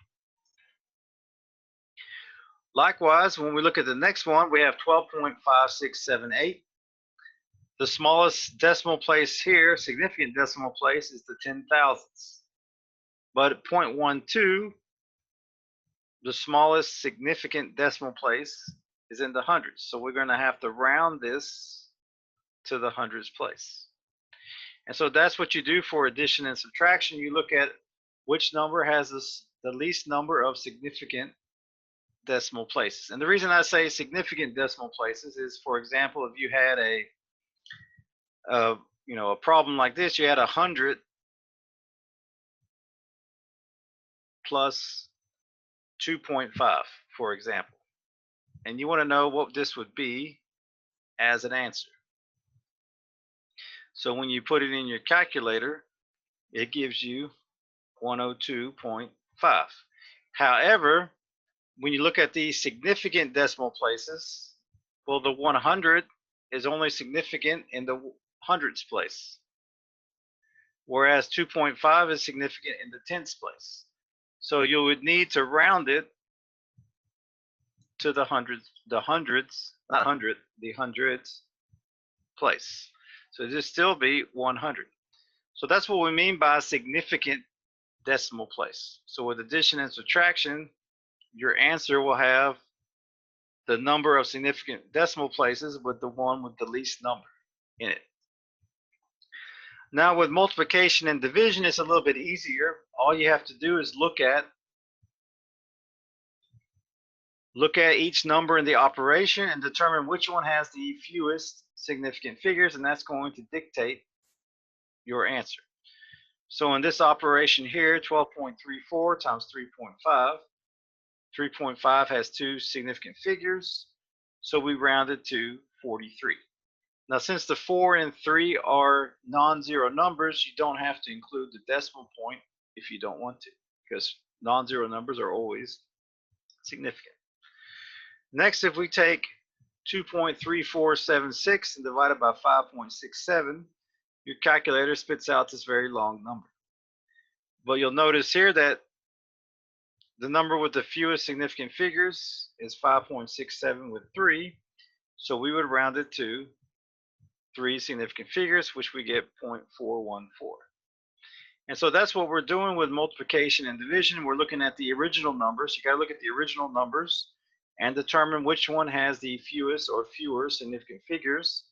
A: Likewise, when we look at the next one, we have 12.5678. The smallest decimal place here, significant decimal place, is the 10,000ths. But at 0.12, the smallest significant decimal place is in the hundreds. So we're going to have to round this to the hundreds place. And so that's what you do for addition and subtraction. You look at which number has the least number of significant decimal places. And the reason I say significant decimal places is, for example, if you had a problem like this, you had 100 plus 2.5, for example. and you want to know what this would be as an answer. So when you put it in your calculator, it gives you 102.5. However, when you look at the significant decimal places, well, the 100 is only significant in the hundredths place, whereas 2.5 is significant in the tenths place. So you would need to round it to the hundredths, the hundredths place. So it'd still be 100. So that's what we mean by significant decimal place. So with addition and subtraction, your answer will have the number of significant decimal places with the one with the least number in it. Now with multiplication and division, it's a little bit easier. All you have to do is look at each number in the operation and determine which one has the fewest significant figures, and that's going to dictate your answer. So in this operation here, 12.34 times 3.5, 3.5 has two significant figures, so we rounded to 43. Now since the 4 and 3 are non-zero numbers, you don't have to include the decimal point if you don't want to, because non-zero numbers are always significant. Next, if we take 2.3476 and divide it by 5.67, your calculator spits out this very long number. But you'll notice here that the number with the fewest significant figures is 5.67 with 3, so we would round it to 3 significant figures, which we get 0.414. And so that's what we're doing with multiplication and division. We're looking at the original numbers. You got to look at the original numbers and determine which one has the fewest or fewer significant figures.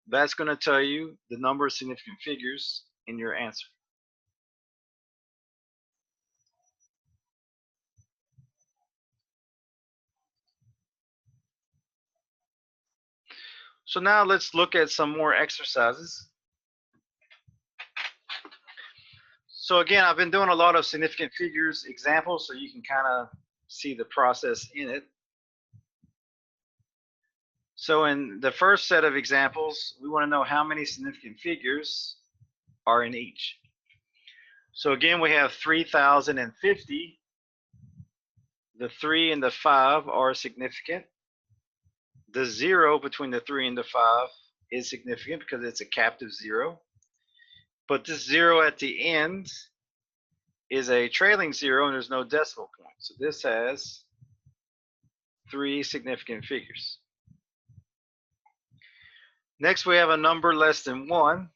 A: That's going to tell you the number of significant figures in your answer. So now let's look at some more exercises. So again, I've been doing a lot of significant figures examples, so you can kind of see the process in it. So in the first set of examples, we want to know how many significant figures are in each. So again, we have 3,050. The 3 and the 5 are significant. The 0 between the 3 and the 5 is significant because it's a captive 0. But this 0 at the end is a trailing 0 and there's no decimal point. So this has 3 significant figures. Next, we have a number less than 1.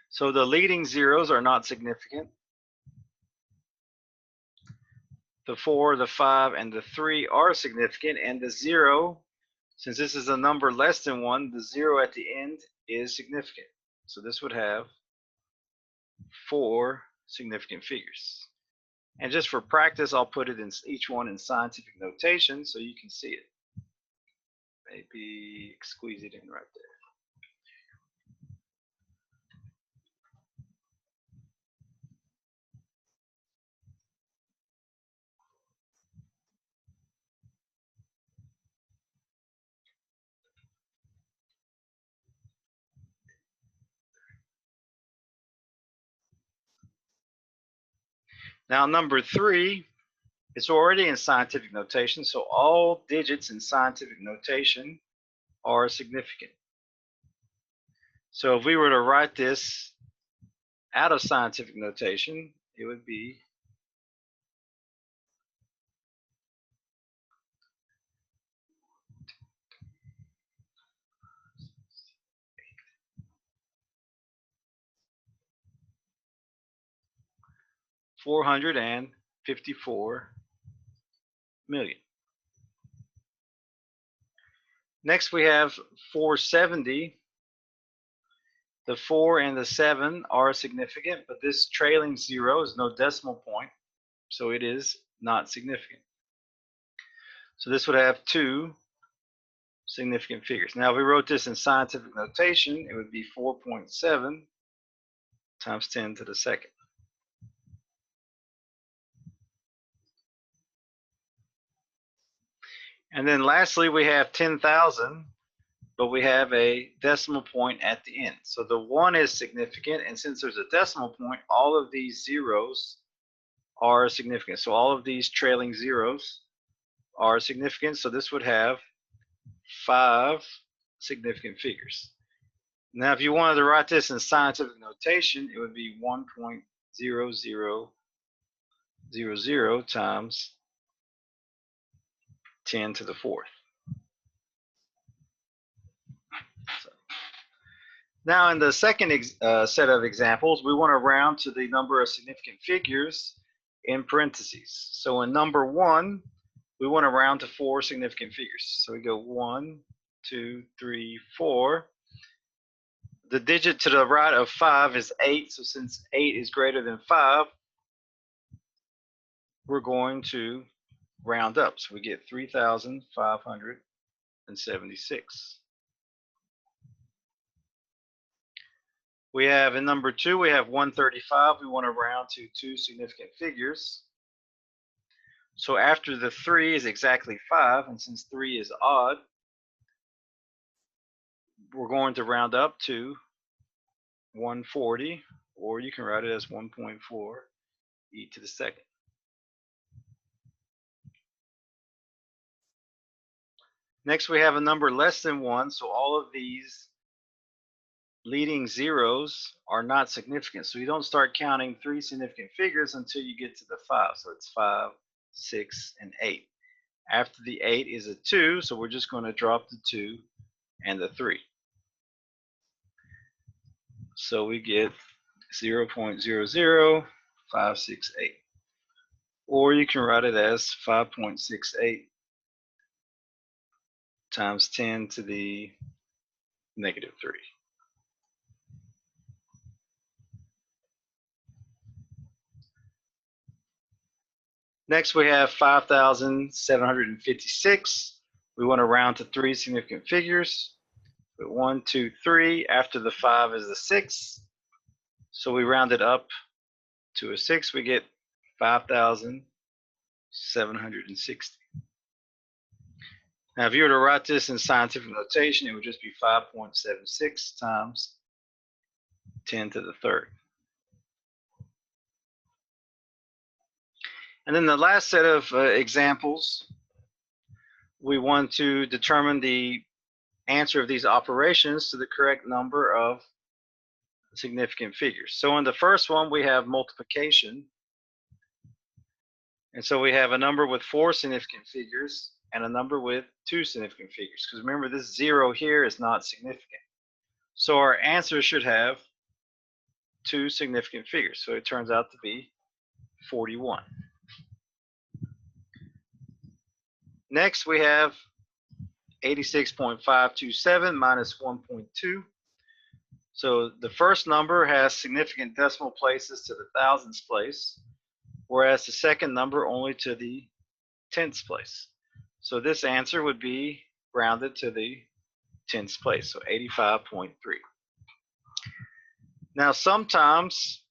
A: So the leading zeros are not significant. The 4, the 5, and the 3 are significant, and the 0, since this is a number less than 1, the 0 at the end is significant. So this would have 4 significant figures. And just for practice, I'll put it in each one in scientific notation so you can see it. Maybe squeeze it in right there. Now number 3, it's already in scientific notation, so all digits in scientific notation are significant. So if we were to write this out of scientific notation, it would be 454 million. Next we have 470. The 4 and the 7 are significant, but this trailing 0 is no decimal point, so it is not significant. So this would have 2 significant figures. Now if we wrote this in scientific notation, it would be 4.7 times 10 to the second. And then lastly, we have 10,000, but we have a decimal point at the end. So the 1 is significant, and since there's a decimal point, all of these zeros are significant. So all of these trailing zeros are significant. So this would have 5 significant figures. Now, if you wanted to write this in scientific notation, it would be 1.0000 times 10 to the 4th. So, now, in the second set of examples, we want to round to the number of significant figures in parentheses. So in number 1, we want to round to 4 significant figures. So we go 1, 2, 3, 4. The digit to the right of 5 is 8. So since 8 is greater than 5, we're going to round up. So we get 3,576. We have in number 2, we have 135. We want to round to 2 significant figures. So after the 3 is exactly 5, and since 3 is odd, we're going to round up to 140, or you can write it as 1.4 e to the second. Next, we have a number less than 1, so all of these leading zeros are not significant. So you don't start counting 3 significant figures until you get to the 5. So it's 5, 6, and 8. After the 8 is a 2, so we're just going to drop the 2 and the 3. So we get 0.00568. Or you can write it as 5.68 times 10 to the negative 3. Next, we have 5,756. We want to round to 3 significant figures. 1, 2, 3. After the 5 is the 6. So we round it up to a 6. We get 5,760. Now, if you were to write this in scientific notation, it would just be 5.76 times 10 to the third. And then the last set of examples, we want to determine the answer of these operations to the correct number of significant figures. So in the first one, we have multiplication. And so we have a number with 4 significant figures and a number with 2 significant figures. Because remember, this 0 here is not significant. So our answer should have 2 significant figures. So it turns out to be 41. Next, we have 86.527 minus 1.2. So the first number has significant decimal places to the thousandths place, whereas the second number only to the tenths place. So this answer would be rounded to the tenths place, so 85.3. Now sometimes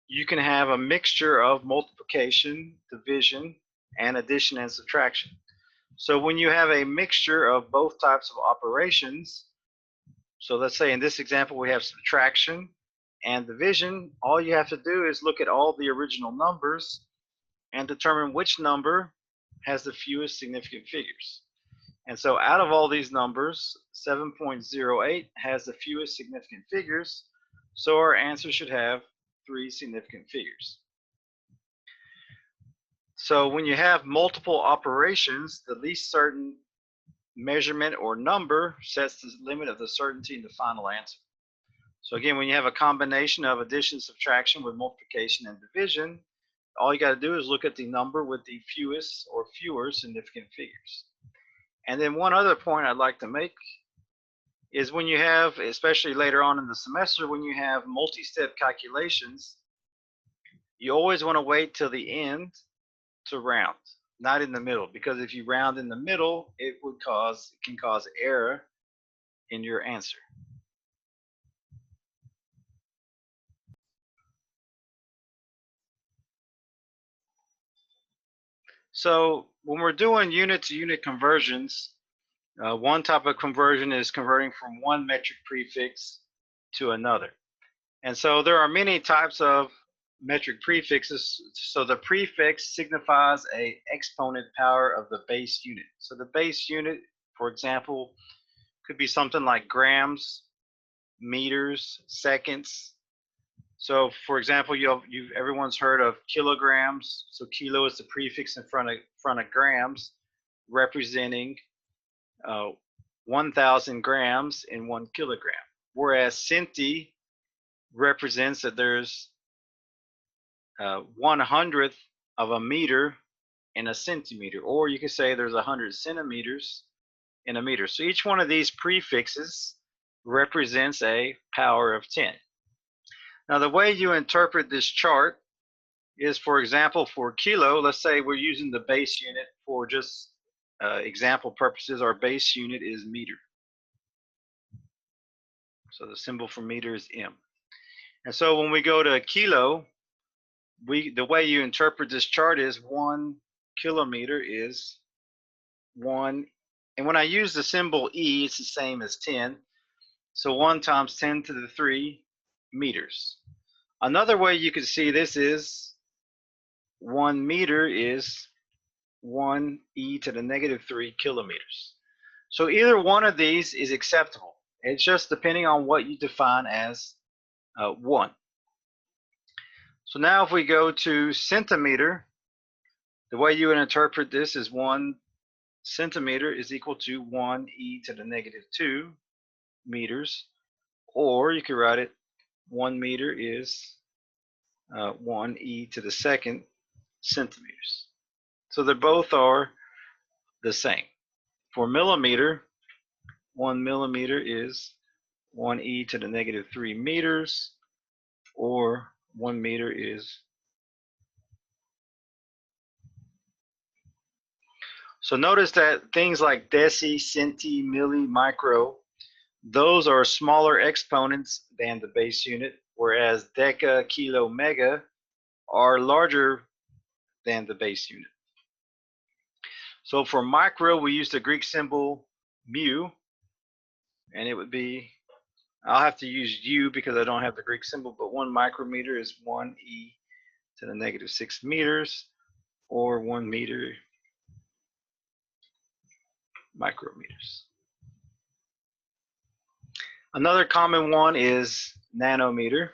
A: you can have a mixture of multiplication, division, and addition and subtraction. So when you have a mixture of both types of operations, so let's say in this example we have subtraction and division, all you have to do is look at all the original numbers and determine which number has the fewest significant figures. And so out of all these numbers, 7.08 has the fewest significant figures, so our answer should have 3 significant figures. So when you have multiple operations, the least certain measurement or number sets the limit of the certainty in the final answer. So again, when you have a combination of addition, subtraction with multiplication and division, all you got to do is look at the number with the fewest or fewer significant figures. And then one other point I'd like to make is when you have, especially later on in the semester, when you have multi-step calculations, you always want to wait till the end to round, not in the middle, because if you round in the middle, it can cause error in your answer. So when we're doing unit-to-unit conversions, one type of conversion is converting from one metric prefix to another. And so there are many types of metric prefixes. So the prefix signifies an exponent power of the base unit. So the base unit, for example, could be something like grams, meters, seconds. So for example, everyone's heard of kilograms. So kilo is the prefix in front of grams, representing 1,000 grams in 1 kilogram. Whereas centi represents that there's 1/100th of a meter in a centimeter, or you could say there's 100 centimeters in a meter. So each one of these prefixes represents a power of 10. Now the way you interpret this chart is, for example, for kilo, let's say we're using the base unit for just example purposes. Our base unit is meter. So the symbol for meter is M. And so when we go to kilo, the way you interpret this chart is 1 kilometer is 1, and when I use the symbol E, it's the same as 10. So 1 times 10 to the 3 meters. Another way you could see this is 1 meter is 1 e to the negative 3 kilometers. So either one of these is acceptable. It's just depending on what you define as 1. So now if we go to centimeter, the way you would interpret this is 1 centimeter is equal to 1 e to the negative 2 meters, or you could write it 1 meter is 1 e to the second centimeters. So they both are the same. For millimeter, 1 millimeter is 1 e to the negative 3 meters, or 1 meter is. So notice that things like deci, centi, milli, micro, those are smaller exponents than the base unit, whereas deca, kilo, mega are larger than the base unit. So for micro, we use the Greek symbol mu, and it would be, I'll have to use u because I don't have the Greek symbol, but 1 micrometer is 1 e to the negative 6 meters, or 1 meter micrometers. Another common one is nanometer.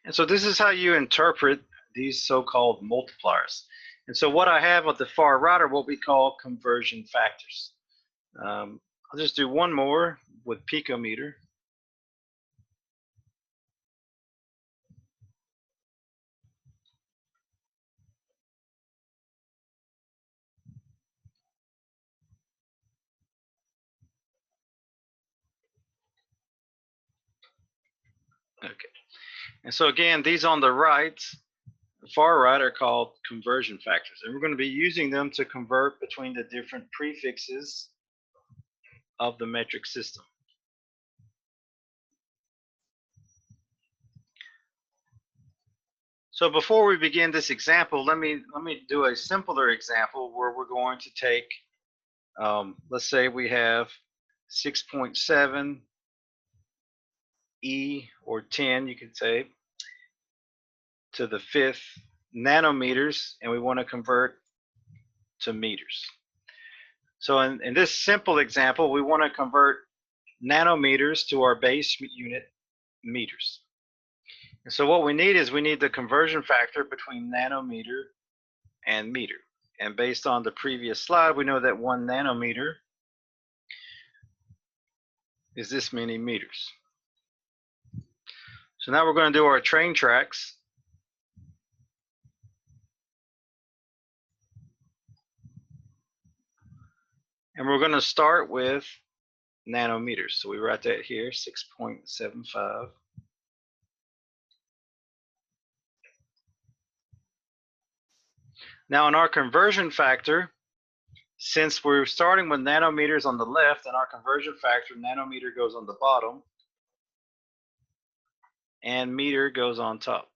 A: And so this is how you interpret these so-called multipliers. And so what I have at the far right are what we call conversion factors. I'll just do one more with picometer. Okay. And so again, these on the right, the far right, are called conversion factors. And we're going to be using them to convert between the different prefixes of the metric system. So before we begin this example, let me do a simpler example where we're going to take, let's say we have 6.7 e, or 10, you could say, to the 5th nanometers, and we want to convert to meters. So in this simple example, we want to convert nanometers to our base unit, meters. And so what we need is the conversion factor between nanometer and meter. And based on the previous slide, we know that 1 nanometer is this many meters. So now we're going to do our train tracks. And we're going to start with nanometers. So we write that here, 6.75. Now in our conversion factor, since we're starting with nanometers on the left and our conversion factor, nanometer goes on the bottom and meter goes on top.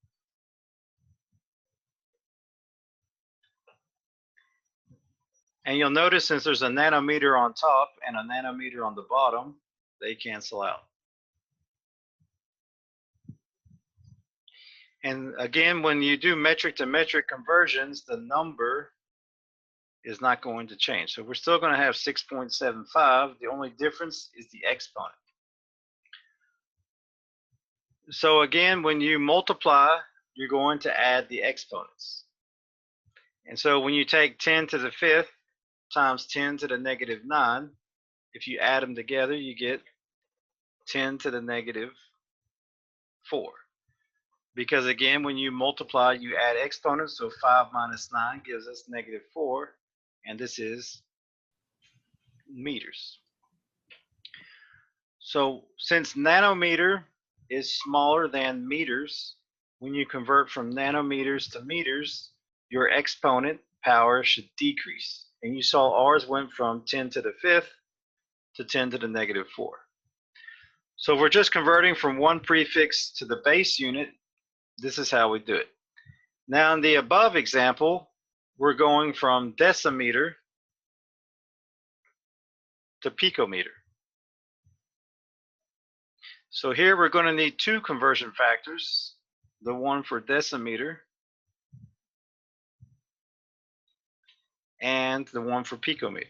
A: And you'll notice since there's a nanometer on top and a nanometer on the bottom, they cancel out. And again, when you do metric to metric conversions, the number is not going to change. So we're still going to have 6.75. The only difference is the exponent. So again, when you multiply, you're going to add the exponents. And so when you take 10 to the 5th times 10 to the negative 9, if you add them together, you get 10 to the negative 4. Because again, when you multiply, you add exponents, so 5 minus 9 gives us negative 4, and this is meters. So since nanometer is smaller than meters, when you convert from nanometers to meters, your exponent power should decrease. And you saw ours went from 10 to the 5th to 10 to the negative 4. So if we're just converting from one prefix to the base unit, this is how we do it. Now in the above example, we're going from decimeter to picometer. So here we're going to need two conversion factors, the one for decimeter and the one for picometer.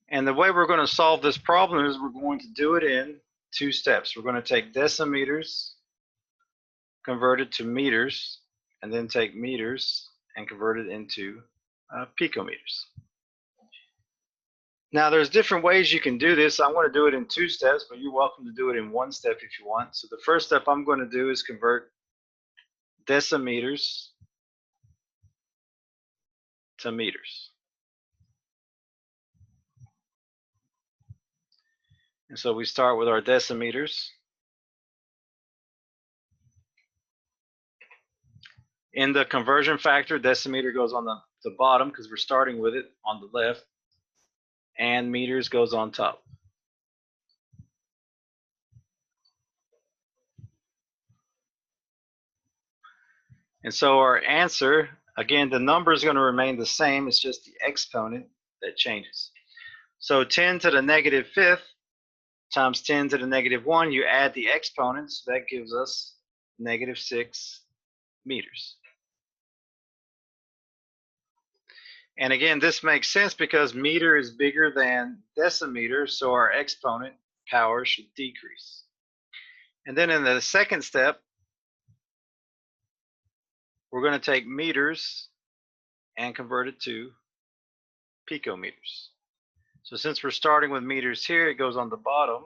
A: And the way we're going to solve this problem is we're going to do it in two steps. We're going to take decimeters, convert it to meters, and then take meters and convert it into picometers. Now there's different ways you can do this. I want to do it in two steps, but you're welcome to do it in one step if you want. So the first step I'm going to do is convert decimeters to meters. And so we start with our decimeters. In the conversion factor, decimeter goes on the bottom because we're starting with it on the left, and meters goes on top. And so our answer, again, the number is going to remain the same. It's just the exponent that changes. So 10 to the negative 5th times 10 to the negative 1, you add the exponents. That gives us negative 6 meters. And again, this makes sense because meter is bigger than decimeter, so our exponent power should decrease. And then in the second step, we're going to take meters and convert it to picometers. So since we're starting with meters here, it goes on the bottom,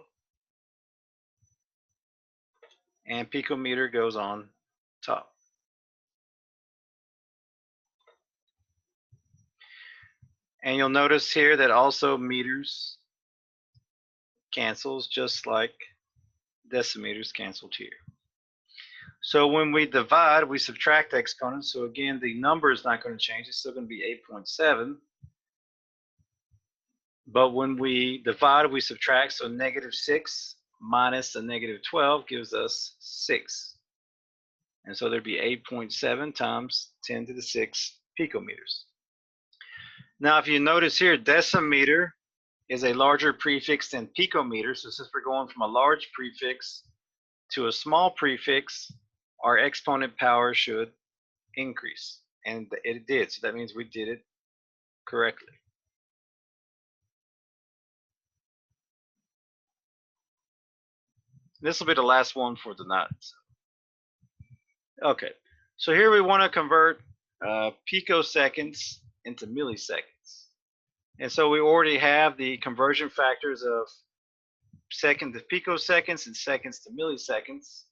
A: and picometer goes on top. And you'll notice here that also meters cancels just like decimeters canceled here. So when we divide, we subtract exponents. So again, the number is not going to change. It's still going to be 8.7. But when we divide, we subtract. So negative 6 minus the negative 12 gives us 6. And so there'd be 8.7 times 10 to the 6 picometers. Now, if you notice here, decimeter is a larger prefix than picometer. So since we're going from a large prefix to a small prefix, our exponent power should increase. And it did. So that means we did it correctly. This will be the last one for tonight. Okay, so here we want to convert picoseconds into milliseconds. And so we already have the conversion factors of second to picoseconds and seconds to milliseconds.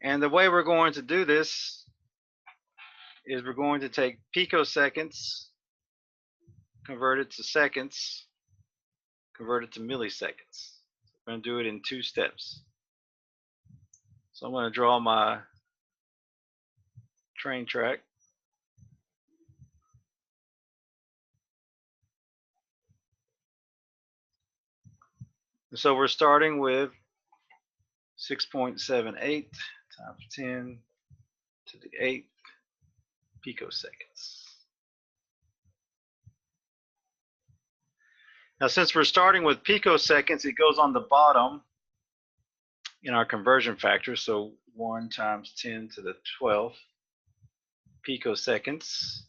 A: And the way we're going to do this is we're going to take picoseconds, convert it to seconds, convert it to milliseconds. We're going to do it in two steps. So I'm going to draw my train track. So we're starting with 6.78 times 10 to the 8th picoseconds. Now, since we're starting with picoseconds, it goes on the bottom in our conversion factor. So 1 times 10 to the 12th picoseconds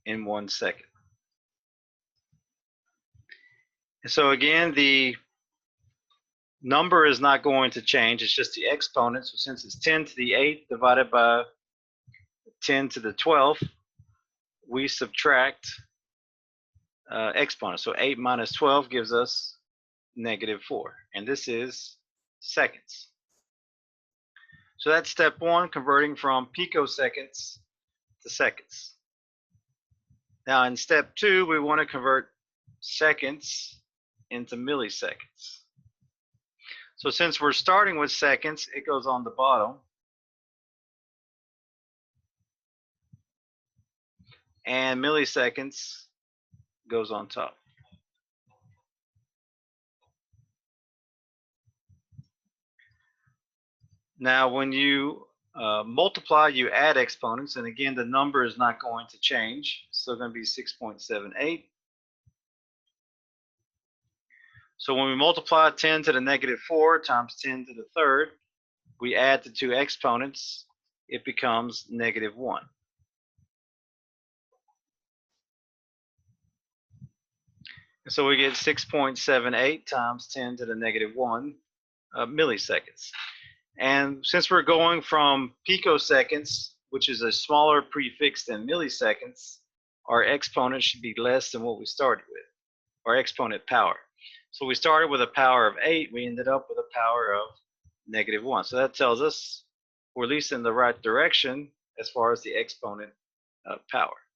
A: in 1 second. And so again, the number is not going to change. It's just the exponent. So since it's 10 to the 8th divided by 10 to the 12th, we subtract exponent. So 8 minus 12 gives us -4. And this is seconds. So that's step 1, converting from picoseconds to seconds. Now in step 2, we want to convert seconds into milliseconds. So since we're starting with seconds, it goes on the bottom. And milliseconds goes on top. Now when you multiply, you add exponents, and again the number is not going to change. It's still going to be 6.78. So when we multiply 10 to the -4 times 10 to the 3rd, we add the two exponents, it becomes -1. And so we get 6.78 times 10 to the -1 milliseconds. And since we're going from picoseconds, which is a smaller prefix than milliseconds, our exponent should be less than what we started with, our exponent power. So we started with a power of 8, we ended up with a power of -1. So that tells us we're at least in the right direction as far as the exponent power.